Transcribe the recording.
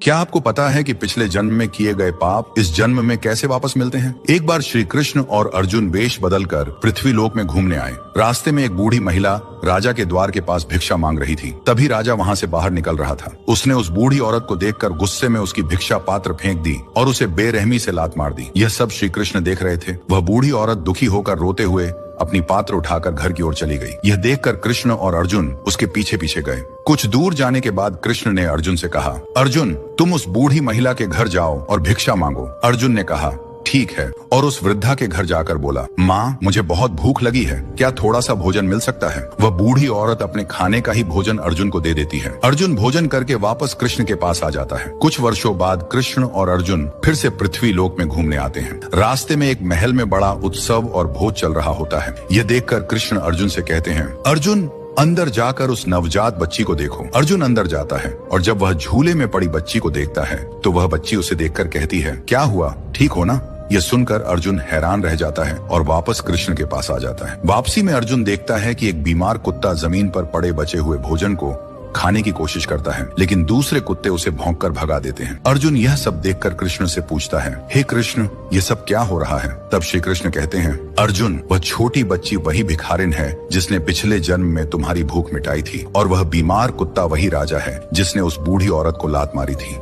क्या आपको पता है कि पिछले जन्म में किए गए पाप इस जन्म में कैसे वापस मिलते हैं? एक बार श्री कृष्ण और अर्जुन वेश बदलकर पृथ्वी लोक में घूमने आए। रास्ते में एक बूढ़ी महिला राजा के द्वार के पास भिक्षा मांग रही थी। तभी राजा वहां से बाहर निकल रहा था। उसने उस बूढ़ी औरत को देखकर गुस्से में उसकी भिक्षा पात्र फेंक दी और उसे बेरहमी से लात मार दी। यह सब श्री कृष्ण देख रहे थे। वह बूढ़ी औरत दुखी होकर रोते हुए अपनी पात्र उठाकर घर की ओर चली गई। यह देखकर कृष्ण और अर्जुन उसके पीछे पीछे गए। कुछ दूर जाने के बाद कृष्ण ने अर्जुन से कहा, अर्जुन तुम उस बूढ़ी महिला के घर जाओ और भिक्षा मांगो। अर्जुन ने कहा, ठीक है, और उस वृद्धा के घर जाकर बोला, माँ मुझे बहुत भूख लगी है, क्या थोड़ा सा भोजन मिल सकता है? वह बूढ़ी औरत अपने खाने का ही भोजन अर्जुन को दे देती है। अर्जुन भोजन करके वापस कृष्ण के पास आ जाता है। कुछ वर्षों बाद कृष्ण और अर्जुन फिर से पृथ्वी लोक में घूमने आते हैं। रास्ते में एक महल में बड़ा उत्सव और भोज चल रहा होता है। यह देखकर कृष्ण अर्जुन से कहते हैं, अर्जुन अंदर जाकर उस नवजात बच्ची को देखो। अर्जुन अंदर जाता है और जब वह झूले में पड़ी बच्ची को देखता है तो वह बच्ची उसे देखकर कहती है, क्या हुआ, ठीक हो ना? यह सुनकर अर्जुन हैरान रह जाता है और वापस कृष्ण के पास आ जाता है। वापसी में अर्जुन देखता है कि एक बीमार कुत्ता जमीन पर पड़े बचे हुए भोजन को खाने की कोशिश करता है, लेकिन दूसरे कुत्ते उसे भौंककर भगा देते हैं। अर्जुन यह सब देखकर कृष्ण से पूछता है, हे कृष्ण ये सब क्या हो रहा है? तब श्री कृष्ण कहते हैं, अर्जुन वह छोटी बच्ची वही भिखारिन है जिसने पिछले जन्म में तुम्हारी भूख मिटाई थी, और वह बीमार कुत्ता वही राजा है जिसने उस बूढ़ी औरत को लात मारी थी।